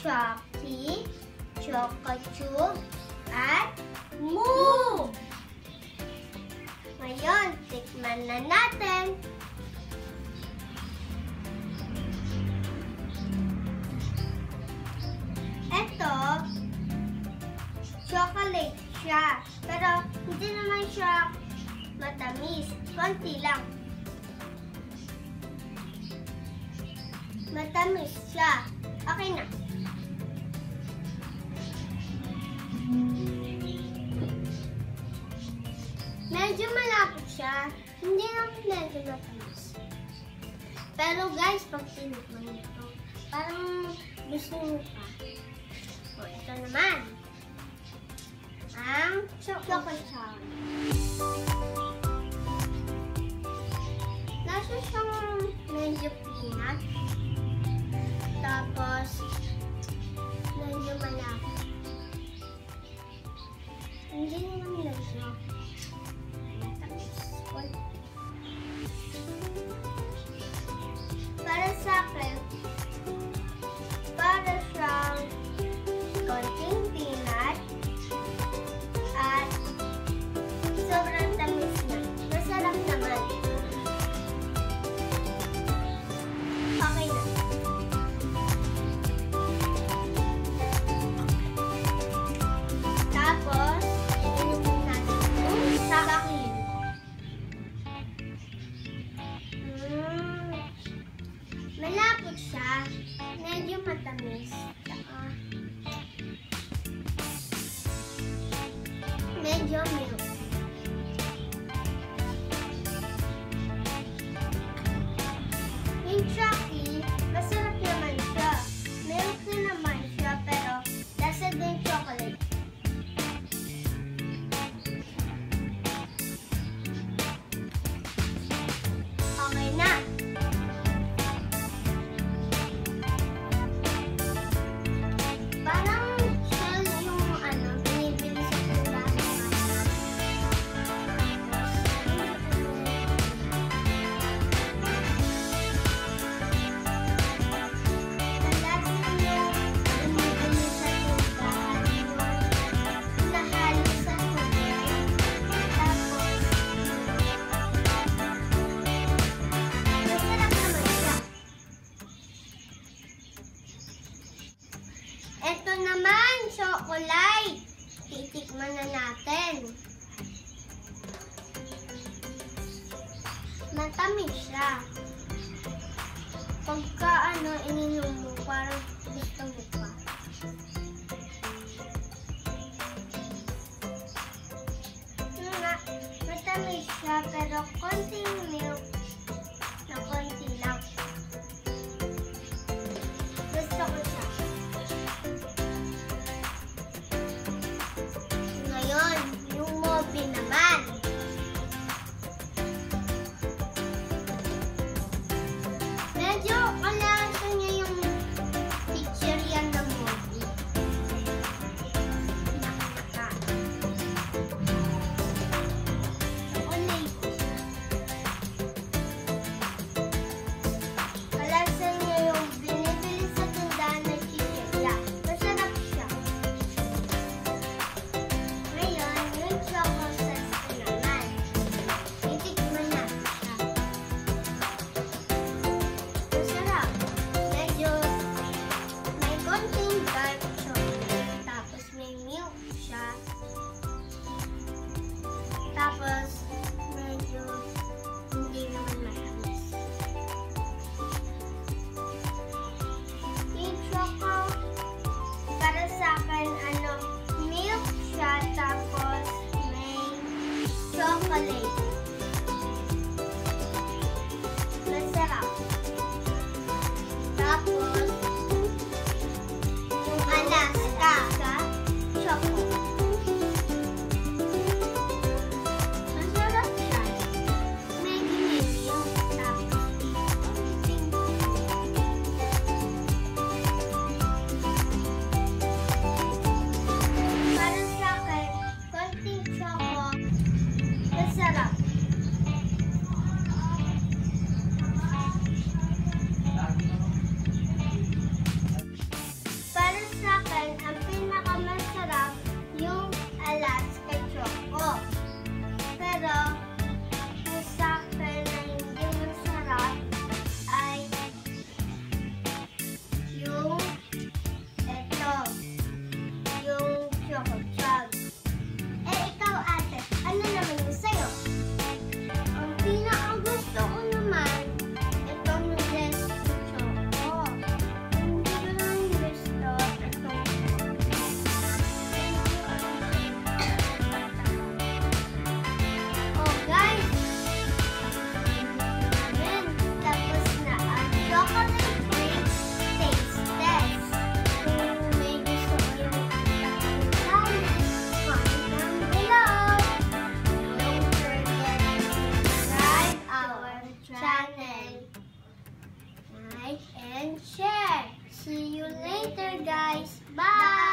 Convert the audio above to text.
Chucky, Choco Chew, at Moo! Ngayon, tikman na natin. Ito, chocolate siya. Pero hindi naman siya matamis. Konti lang. Matamis siya. Okay na. Medyo malapot siya. Hindi naman medyo matamis. Pero guys, pag tinikman nito, parang gusto nyo pa. O, ito naman. Ang chocolate chow. Nasa siyang medyo peanut. Tapos, medyo malapot. Hindi naman medyo matamis. Para sa akin, para siyang konting peanut at sobrang tamis na. Masarap naman. Okay na. Tapos, inumin natin yung sakin. Malapot siya. Medyo matamis. Medyo milk. Yung Chucky, masarap naman siya. Milk na naman siya, pero lasa din chocolate. Okay na. Parang siya yung binibili sa tindahan. Ito naman, chocolate. Titikman na natin. Matamis siya. Pagka ininom mo, parang gusto mo pa. Matamis siya, pero konting milk na konti lang. Gusto ko siya. Ngayon, yung Mobi naman. Medyo kalasa niya yung picture ng Mobi. Nakaka. Chocolate. Kalasa niya yung binibili sa tindahan ng chichirya. Masarap siya. Ngayon, yung choco sauce ko naman. Titikman natin siya. Masarap. Medyo may konting dark chocolate. Tapos may milk siya. Tapos medyo hindi naman matamis. Yung choco, para sa akin, milk siya, tapos may chocolate. Masarap. Tapos, yung Alaska, choco. Masarap siya. Medyo may milk, tapos konting para sa akin, konting choco, masarap. Para See you later, guys. Bye!